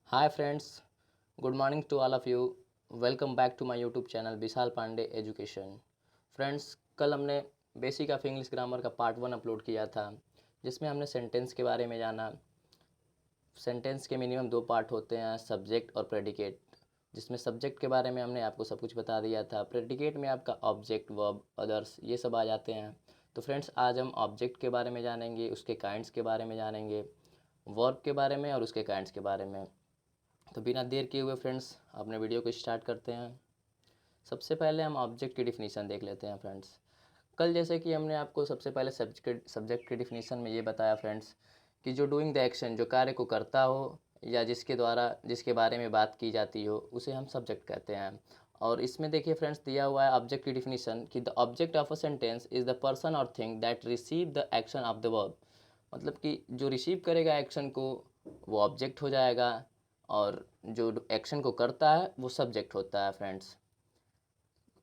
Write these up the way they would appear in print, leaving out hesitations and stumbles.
Hi friends, good morning to all of you. Welcome back to my YouTube channel Vishal Pandey education. Friends, कल हमने basic of English grammar का part 1 upload किया था, जिसमें हमने sentence के बारे में जाना। सेंटेंस के मिनिमम दो पार्ट होते हैं, सब्जेक्ट और प्रेडिकेट। जिसमें सब्जेक्ट के बारे में हमने आपको सब कुछ बता दिया था। प्रेडिकेट में आपका ऑब्जेक्ट, वर्ब, अदर्स ये सब आ जाते हैं। तो फ्रेंड्स, आज हम ऑब्जेक्ट के बारे में जानेंगे, उसके काइंड्स के बारे में जानेंगे, वर्ब के बारे में और उसके काइंड्स के बारे में। तो बिना देर किए हुए फ्रेंड्स, अपने वीडियो को स्टार्ट करते हैं। सबसे पहले हम ऑब्जेक्ट की डिफिनीशन देख लेते हैं फ्रेंड्स। कल जैसे कि हमने आपको सबसे पहले सब्जेक्ट की डिफिनीशन में ये बताया फ्रेंड्स, कि जो डूइंग द एक्शन, जो कार्य को करता हो या जिसके द्वारा जिसके बारे में बात की जाती हो, उसे हम सब्जेक्ट कहते हैं। और इसमें देखिए फ्रेंड्स, दिया हुआ है ऑब्जेक्ट की डिफिनीशन कि the object of a sentence is the person और thing that receive the action of the verb. मतलब कि जो रिसीव करेगा एक्शन को, वो ऑब्जेक्ट हो जाएगा, और जो एक्शन को करता है वो सब्जेक्ट होता है फ्रेंड्स।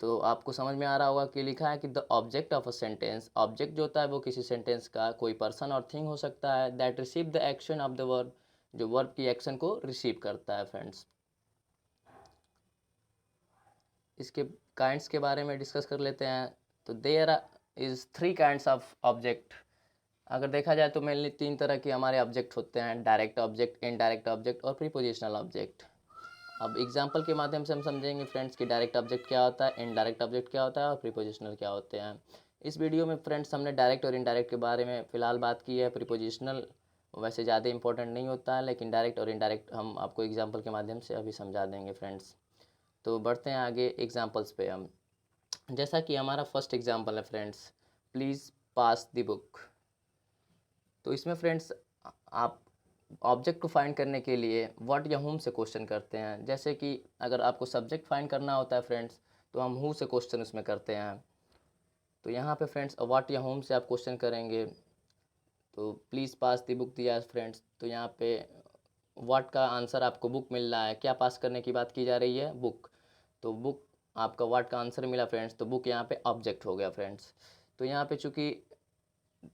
तो आपको समझ में आ रहा होगा कि लिखा है कि the object of a sentence, object जो होता है वो किसी सेंटेंस का कोई पर्सन और थिंग हो सकता है, that receive the action of the verb, जो वर्ब की एक्शन को रिसीव करता है फ्रेंड्स। इसके काइंड्स के बारे में डिस्कस कर लेते हैं। तो there is three kinds of object. अगर देखा जाए तो मेनली तीन तरह के हमारे ऑब्जेक्ट होते हैं, डायरेक्ट ऑब्जेक्ट, इनडायरेक्ट ऑब्जेक्ट और प्रीपोजिशनल ऑब्जेक्ट। अब एग्जाम्पल के माध्यम से हम समझेंगे फ्रेंड्स कि डायरेक्ट ऑब्जेक्ट क्या होता है, इनडायरेक्ट ऑब्जेक्ट क्या होता है और प्रीपोजिशनल क्या होते हैं। इस वीडियो में फ्रेंड्स हमने डायरेक्ट और इनडायरेक्ट के बारे में फ़िलहाल बात की है। प्रीपोजिशनल वैसे ज़्यादा इंपॉर्टेंट नहीं होता है, लेकिन डायरेक्ट और इनडायरेक्ट हम आपको एग्जाम्पल के माध्यम से अभी समझा देंगे फ्रेंड्स। तो बढ़ते हैं आगे एग्जाम्पल्स पे हम। जैसा कि हमारा फर्स्ट एग्जाम्पल है friends, please pass the book. तो इसमें फ्रेंड्स आप ऑब्जेक्ट को फाइंड करने के लिए व्हाट या whom से क्वेश्चन करते हैं। जैसे कि अगर आपको सब्जेक्ट फाइंड करना होता है फ्रेंड्स, तो हम हु से क्वेश्चन उसमें करते हैं। तो यहाँ पे फ्रेंड्स व्हाट या whom से आप क्वेश्चन करेंगे। तो प्लीज़ पास दी बुक दिया है फ्रेंड्स, तो यहाँ पे व्हाट का आंसर आपको बुक मिल रहा है। क्या पास करने की बात की जा रही है? बुक। तो बुक आपका व्हाट का आंसर मिला फ्रेंड्स, तो बुक यहाँ पे ऑब्जेक्ट हो गया फ्रेंड्स। तो यहाँ पे चूँकि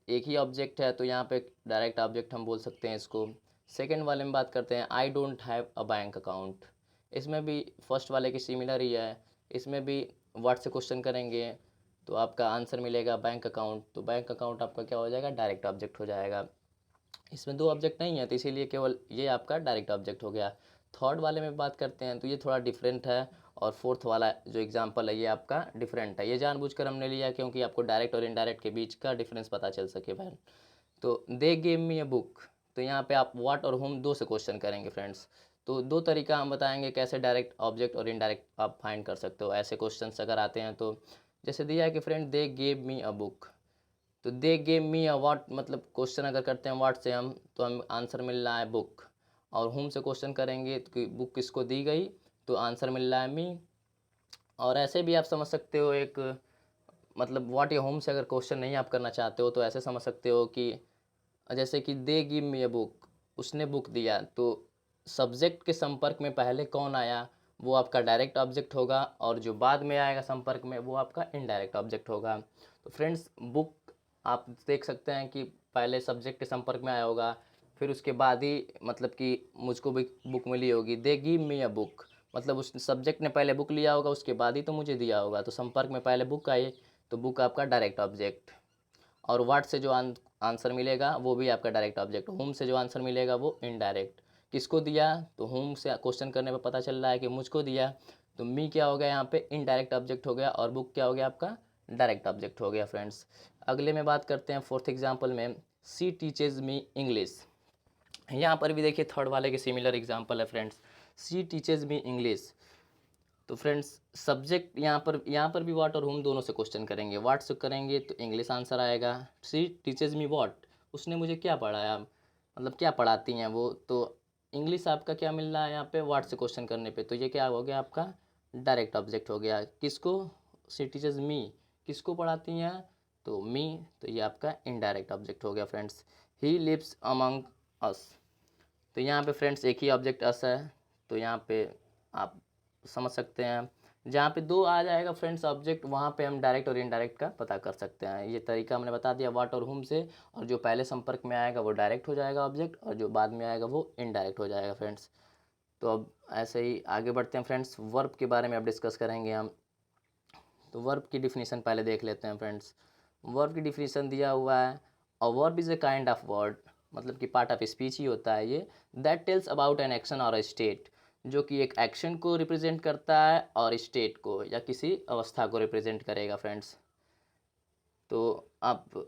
एक ही ऑब्जेक्ट है, तो यहाँ पे डायरेक्ट ऑब्जेक्ट हम बोल सकते हैं इसको। सेकंड वाले में बात करते हैं, I don't have a bank account. इसमें भी फर्स्ट वाले की सिमिलर ही है। इसमें भी वर्ड से क्वेश्चन करेंगे तो आपका आंसर मिलेगा बैंक अकाउंट। तो बैंक अकाउंट आपका क्या हो जाएगा? डायरेक्ट ऑब्जेक्ट हो जाएगा। इसमें दो ऑब्जेक्ट नहीं है, तो इसीलिए केवल ये आपका डायरेक्ट ऑब्जेक्ट हो गया। थर्ड वाले में बात करते हैं तो ये थोड़ा डिफरेंट है। और फोर्थ वाला जो एग्जांपल है ये आपका डिफरेंट है। ये जानबूझकर हमने लिया क्योंकि आपको डायरेक्ट और इनडायरेक्ट के बीच का डिफरेंस पता चल सके भाई। तो they gave me a book. तो यहाँ पे आप व्हाट और होम दो से क्वेश्चन करेंगे फ्रेंड्स। तो दो तरीका हम बताएंगे कैसे डायरेक्ट ऑब्जेक्ट और इनडायरेक्ट आप फाइंड कर सकते हो ऐसे क्वेश्चंस अगर आते हैं तो। जैसे दिया है कि friend they gave me a book. तो they gave me a what, मतलब क्वेश्चन अगर करते हैं व्हाट से हम, तो हम आंसर मिल रहा है बुक। और होम से क्वेश्चन करेंगे तो कि बुक किसको दी गई, तो आंसर मिल रहा है मी। और ऐसे भी आप समझ सकते हो एक, मतलब व्हाट या होम से अगर क्वेश्चन नहीं आप करना चाहते हो तो ऐसे समझ सकते हो कि जैसे कि they give me a book, उसने बुक दिया, तो सब्जेक्ट के संपर्क में पहले कौन आया, वो आपका डायरेक्ट ऑब्जेक्ट होगा, और जो बाद में आएगा संपर्क में वो आपका इनडायरेक्ट ऑब्जेक्ट होगा। तो फ्रेंड्स, बुक आप देख सकते हैं कि पहले सब्जेक्ट के संपर्क में आया होगा, फिर उसके बाद ही मतलब कि मुझको भी बुक मिली होगी। They give me a book, मतलब उस सब्जेक्ट ने पहले बुक लिया होगा, उसके बाद ही तो मुझे दिया होगा। तो संपर्क में पहले बुक आई, तो बुक आपका डायरेक्ट ऑब्जेक्ट। और व्हाट से जो आंसर मिलेगा वो भी आपका डायरेक्ट ऑब्जेक्ट। होम से जो आंसर मिलेगा वो इनडायरेक्ट। किसको दिया, तो होम से क्वेश्चन करने पे पता चल रहा है कि मुझको दिया, तो मी क्या हो गया यहाँ पे? इनडायरेक्ट ऑब्जेक्ट हो गया। और बुक क्या हो गया आपका? डायरेक्ट ऑब्जेक्ट हो गया फ्रेंड्स। अगले में बात करते हैं फोर्थ एग्जाम्पल में, सी टीचेज मी इंग्लिश। यहाँ पर भी देखिए थर्ड वाले के सिमिलर एग्जाम्पल है फ्रेंड्स, सी टीचेज मी इंग्लिश। तो फ्रेंड्स, सब्जेक्ट यहाँ पर भी व्हाट और होम दोनों से क्वेश्चन करेंगे। व्हाट से करेंगे तो इंग्लिश आंसर आएगा। सी टीचेज मी व्हाट, उसने मुझे क्या पढ़ाया, मतलब क्या पढ़ाती हैं वो। तो इंग्लिश आपका क्या मिल रहा है यहाँ पे? व्हाट से क्वेश्चन करने पे, तो ये क्या हो गया आपका? डायरेक्ट ऑब्जेक्ट हो गया। किसको? सी टीचेज मी, किसको पढ़ाती हैं? तो मी, तो ये आपका इनडायरेक्ट ऑब्जेक्ट हो गया फ्रेंड्स। ही लिव्स अमंग अस। तो यहाँ पे फ्रेंड्स एक ही ऑब्जेक्ट अस है, तो यहाँ पे आप समझ सकते हैं। जहाँ पे दो आ जाएगा फ्रेंड्स ऑब्जेक्ट, वहाँ पे हम डायरेक्ट और इनडायरेक्ट का पता कर सकते हैं। ये तरीका हमने बता दिया व्हाट और हुम से। और जो पहले संपर्क में आएगा वो डायरेक्ट हो जाएगा ऑब्जेक्ट, और जो बाद में आएगा वो इनडायरेक्ट हो जाएगा फ्रेंड्स। तो अब ऐसे ही आगे बढ़ते हैं फ्रेंड्स, वर्ब के बारे में अब डिस्कस करेंगे हम। तो वर्ब की डिफिनीसन पहले देख लेते हैं फ्रेंड्स। वर्ब की डिफिनीसन दिया हुआ है, a verb is a kind of word, मतलब कि पार्ट ऑफ स्पीच ही होता है ये, that tells about an action और अ स्टेट, जो कि एक एक्शन को रिप्रेजेंट करता है और स्टेट को या किसी अवस्था को रिप्रेजेंट करेगा फ्रेंड्स। तो आप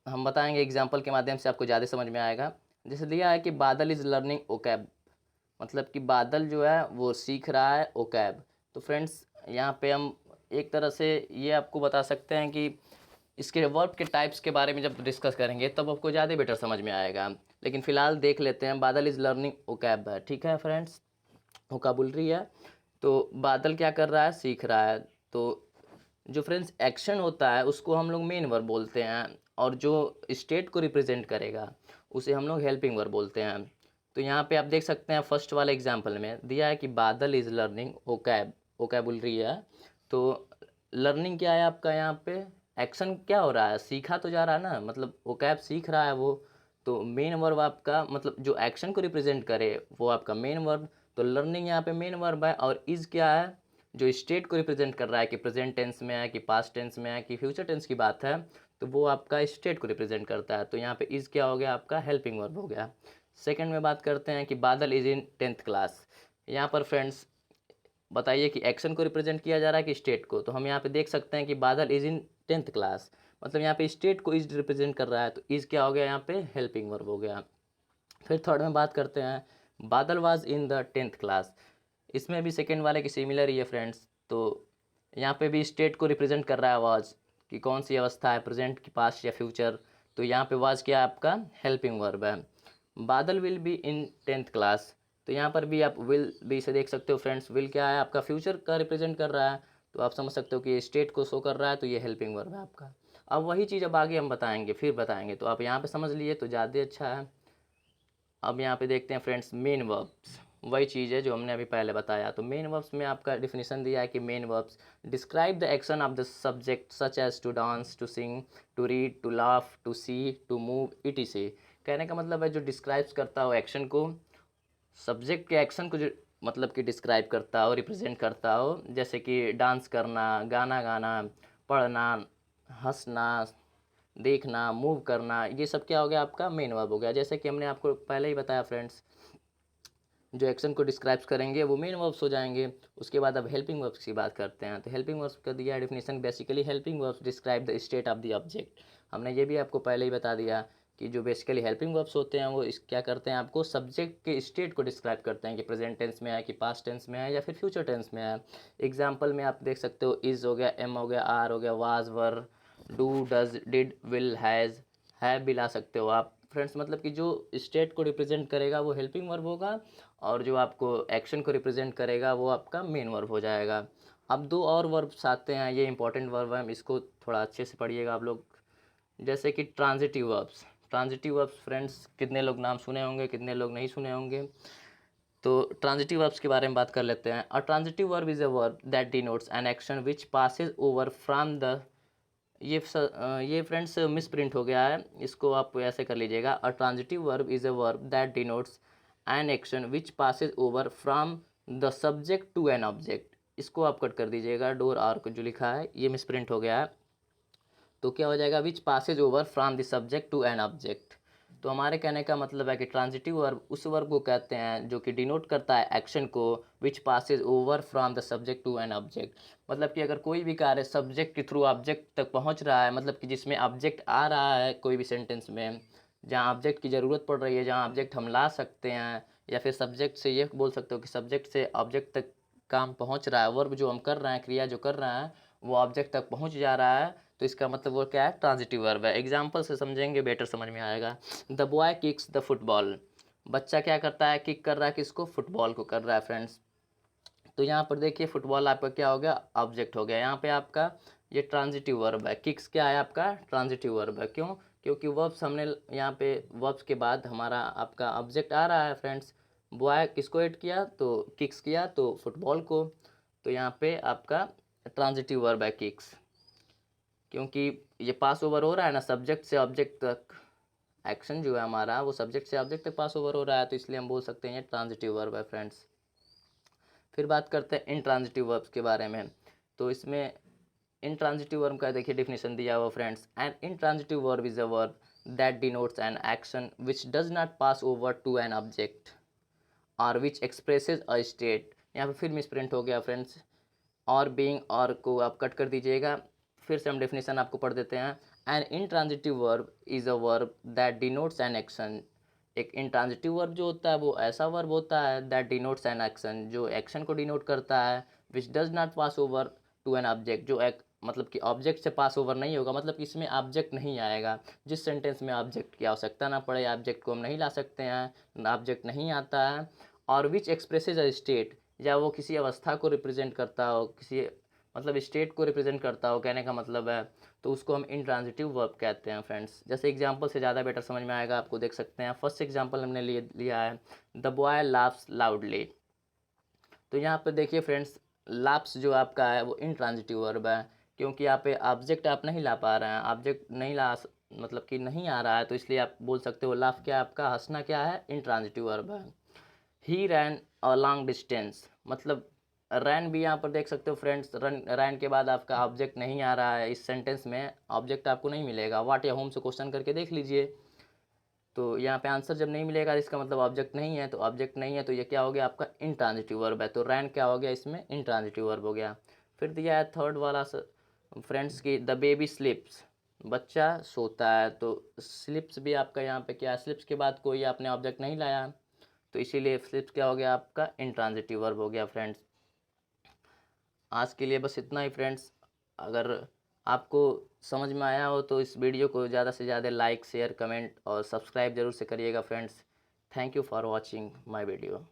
हम बताएंगे एग्जाम्पल के माध्यम से, आपको ज़्यादा समझ में आएगा। जैसे दिया है कि बादल इज़ लर्निंग ओकैब, मतलब कि बादल जो है वो सीख रहा है ओकैब। तो फ्रेंड्स यहाँ पे हम एक तरह से ये आपको बता सकते हैं कि इसके वर्ब के टाइप्स के बारे में जब डिस्कस करेंगे तब आपको ज़्यादा बेटर समझ में आएगा। लेकिन फ़िलहाल देख लेते हैं, बादल इज़ लर्निंग ओकैब है, ठीक है फ्रेंड्स, वोकैबुलरी है। तो बादल क्या कर रहा है, सीख रहा है। तो जो फ्रेंड्स एक्शन होता है उसको हम लोग मेन वर्ब बोलते हैं, और जो स्टेट को रिप्रेजेंट करेगा उसे हम लोग हेल्पिंग वर्ब बोलते हैं। तो यहाँ पे आप देख सकते हैं फर्स्ट वाले एग्जांपल में दिया है कि बादल इज़ लर्निंग ओकैब, ओकैबुलरी है। तो लर्निंग क्या है आपका, यहाँ पे एक्शन क्या हो रहा है, सीखा तो जा रहा है ना, मतलब ओकैब सीख रहा है वो। तो मेन वर्ब आपका मतलब जो एक्शन को रिप्रेजेंट करे वो आपका मेन वर्ब। तो लर्निंग यहाँ पे मेन वर्ब है, और इज़ क्या है, जो स्टेट को रिप्रेजेंट कर रहा है कि प्रेजेंट टेंस में है कि पास्ट टेंस में है कि फ्यूचर टेंस की बात है, तो वो आपका स्टेट को रिप्रेजेंट करता है। तो यहाँ पे इज़ क्या हो गया, आपका हेल्पिंग वर्ब हो गया। सेकंड में बात करते हैं कि बादल इज़ इन 10th क्लास। यहाँ पर फ्रेंड्स बताइए कि एक्शन को रिप्रेजेंट किया जा रहा है कि स्टेट को। तो हम यहाँ पे देख सकते हैं कि बादल इज़ इन 10th क्लास, मतलब यहाँ पे स्टेट को इज़ रिप्रेजेंट कर रहा है, तो इज़ क्या हो गया, यहाँ पे हेल्पिंग वर्ब हो गया। फिर थर्ड में बात करते हैं, बादल was in the 10th class. इसमें भी सेकेंड वाले की सिमिलर ही है फ्रेंड्स। तो यहाँ पे भी स्टेट को रिप्रेजेंट कर रहा है वाज, कि कौन सी अवस्था है, प्रेजेंट की, पास्ट या फ्यूचर। तो यहाँ पे वाज क्या है, आपका हेल्पिंग वर्ब है। बादल will be in 10th class, तो यहाँ पर भी आप विल भी से देख सकते हो फ्रेंड्स, विल क्या है, आपका फ्यूचर का रिप्रेजेंट कर रहा है। तो आप समझ सकते हो कि ये स्टेट को शो कर रहा है, तो ये हेल्पिंग वर्ब है आपका। अब वही चीज़ अब आगे हम बताएंगे, फिर बताएंगे, तो आप यहाँ पे समझ लिए तो ज़्यादा अच्छा है। अब यहाँ पे देखते हैं फ्रेंड्स मेन वर्ब्स, वही चीज़ है जो हमने अभी पहले बताया। तो मेन वर्ब्स में आपका डिफिनीशन दिया है कि main verbs describe the action of the subject such as to dance, to sing, to read, to laugh, to see, to move, etc। कहने का मतलब है जो डिस्क्राइब्स करता हो एक्शन को, सब्जेक्ट के एक्शन को जो मतलब कि डिस्क्राइब करता हो, रिप्रेजेंट करता हो, जैसे कि डांस करना, गाना गाना, पढ़ना, हंसना, देखना, मूव करना, ये सब क्या हो गया, आपका मेन वर्ब हो गया। जैसे कि हमने आपको पहले ही बताया फ्रेंड्स, जो एक्शन को डिस्क्राइब करेंगे वो मेन वर्ब्स हो जाएंगे। उसके बाद अब हेल्पिंग वर्ब्स की बात करते हैं। तो हेल्पिंग वर्ब्स का दिया definition, basically helping verbs describe the state of the object. हमने ये भी आपको पहले ही बता दिया कि जो बेसिकली हेल्पिंग वर्ब्स होते हैं वो क्या करते हैं, आपको सब्जेक्ट के स्टेट को डिस्क्राइब करते हैं कि प्रेजेंट टेंस में है कि पास्ट टेंस में है या फिर फ्यूचर टेंस में है। एग्जाम्पल में आप देख सकते हो, इज़ हो गया, एम हो गया, आर हो गया, was, were, do, does, did, will, have भी ला सकते हो आप फ्रेंड्स। मतलब कि जो स्टेट को रिप्रेजेंट करेगा वो हेल्पिंग वर्ब होगा, और जो आपको एक्शन को रिप्रेजेंट करेगा वो आपका मेन वर्ब हो जाएगा। अब दो और वर्ब्स आते हैं, ये इंपॉर्टेंट वर्ब है, इसको थोड़ा अच्छे से पढ़िएगा आप लोग। जैसे कि transitive verbs. Transitive verbs friends कितने लोग नाम सुने होंगे, कितने लोग नहीं सुने होंगे। तो ट्रांजिटिव वर्ब्स के बारे में बात कर लेते हैं। A transitive verb is a verb that denotes an action which passes over from the, ये फ्रेंड्स मिस प्रिंट हो गया है, इसको आप ऐसे कर लीजिएगा, a transitive verb is a verb that denotes an action which passes over from the subject to an object. इसको आप कट कर दीजिएगा, डोर आर को जो लिखा है ये मिस प्रिंट हो गया है। तो क्या हो जाएगा, which passes over from the subject to an object. तो हमारे कहने का मतलब है कि ट्रांजिटिव वर्ब उस वर्ब को कहते हैं जो कि डिनोट करता है एक्शन को, which passes over from the subject to an object. मतलब कि अगर कोई भी कार्य सब्जेक्ट के थ्रू ऑब्जेक्ट तक पहुंच रहा है, मतलब कि जिसमें ऑब्जेक्ट आ रहा है कोई भी सेंटेंस में, जहां ऑब्जेक्ट की ज़रूरत पड़ रही है, जहां ऑब्जेक्ट हम ला सकते हैं, या फिर सब्जेक्ट से ये बोल सकते हो कि सब्जेक्ट से ऑब्जेक्ट तक काम पहुंच रहा है, वर्ब जो हम कर रहे हैं, क्रिया जो कर रहे हैं वो ऑब्जेक्ट तक पहुंच जा रहा है, तो इसका मतलब वो क्या है, ट्रांजिटिव वर्ब है। एग्जाम्पल से समझेंगे बेटर समझ में आएगा। The boy kicks the football. बच्चा क्या करता है, किक कर रहा है, किसको, फुटबॉल को कर रहा है फ्रेंड्स। तो यहाँ पर देखिए फुटबॉल आपका क्या हो गया, ऑब्जेक्ट हो गया। यहाँ पे आपका ये ट्रांजिटिव वर्ब है, किक्स क्या है, आपका ट्रांजिटिव वर्ब है। क्यों, क्योंकि वर्ब्स हमने यहाँ पे वर्ब्स के बाद हमारा आपका ऑब्जेक्ट आ रहा है फ्रेंड्स। बॉय किसको ऐड किया, तो किक्स किया, तो फुटबॉल को। तो यहाँ पे आपका ट्रांजिटिव वर्ब है किक्स, क्योंकि ये पास ओवर हो रहा है ना सब्जेक्ट से ऑब्जेक्ट तक, एक्शन जो है हमारा वो सब्जेक्ट से ऑब्जेक्ट तक पास ओवर हो रहा है, तो इसलिए हम बोल सकते हैं ये ट्रांजिटिव वर्ब है फ्रेंड्स। फिर बात करते हैं इंट्रांजिटिव वर्ब्स के बारे में। तो इसमें इंट्रांजिटिव वर्ब का देखिए डेफिनेशन दिया हुआ friends. An intransitive verb is a verb that denotes an action which does not pass over to an object और विच एक्सप्रेसेस अ स्टेट। यहाँ पे फिर मिसप्रिंट हो गया फ्रेंड्स, और बीइंग और को आप कट कर दीजिएगा। फिर से हम डेफिनेशन आपको पढ़ देते हैं। An intransitive verb is a verb that denotes an action. एक इंट्रांजिटिव वर्ब जो होता है वो ऐसा वर्ब होता है दैट डिनोट्स एन एक्शन, जो एक्शन को डिनोट करता है, which does not pass over to an object, जो एक मतलब कि ऑब्जेक्ट से पास ओवर नहीं होगा, मतलब कि इसमें ऑब्जेक्ट नहीं आएगा। जिस सेंटेंस में ऑब्जेक्ट की आवश्यकता ना पड़े, ऑब्जेक्ट को हम नहीं ला सकते हैं, ऑब्जेक्ट नहीं आता है, और विच एक्सप्रेसेज अ स्टेट, या वो किसी अवस्था को रिप्रेजेंट करता हो, किसी मतलब स्टेट को रिप्रेजेंट करता हो, कहने का मतलब है, तो उसको हम इंट्रांजिटिव वर्ब कहते हैं फ्रेंड्स। जैसे एग्जांपल से ज़्यादा बेटर समझ में आएगा आपको, देख सकते हैं। फर्स्ट एग्जांपल हमने लिया है, द बॉय लाफ्स लाउडली। तो यहाँ पे देखिए फ्रेंड्स, लाफ्स जो आपका है वो इंट्रांजिटिव वर्ब है, क्योंकि यहाँ पे ऑब्जेक्ट आप नहीं ला पा रहे हैं, ऑब्जेक्ट नहीं मतलब कि नहीं आ रहा है, तो इसलिए आप बोल सकते हो लाफ क्या है आपका, हंसना क्या है, इंट्रांजिटिव वर्ब है। ही रैन अ लॉन्ग डिस्टेंस, मतलब रैन भी यहाँ पर देख सकते हो फ्रेंड्स, रैन के बाद आपका ऑब्जेक्ट नहीं आ रहा है, इस सेंटेंस में ऑब्जेक्ट आपको नहीं मिलेगा। व्हाट या होम से क्वेश्चन करके देख लीजिए, तो यहाँ पे आंसर जब नहीं मिलेगा इसका मतलब ऑब्जेक्ट नहीं है, तो ऑब्जेक्ट नहीं है तो ये क्या हो गया आपका, इंट्रांजिटिव वर्ब है। तो रैन क्या हो गया, इसमें इंट्रांजिटिव वर्ब हो गया। फिर दिया है थर्ड वाला फ्रेंड्स की, द बेबी स्लिप्स, बच्चा सोता है। तो स्लिप्स भी आपका यहाँ पे क्या है, स्लिप्स के बाद कोई आपने ऑब्जेक्ट नहीं लाया, तो इसीलिए स्लिप्स क्या हो गया आपका, इंट्रांजिटिव वर्ब हो गया फ्रेंड्स। आज के लिए बस इतना ही फ्रेंड्स। अगर आपको समझ में आया हो तो इस वीडियो को ज़्यादा से ज़्यादा लाइक, शेयर, कमेंट और सब्सक्राइब जरूर से करिएगा friends. Thank you for watching my video.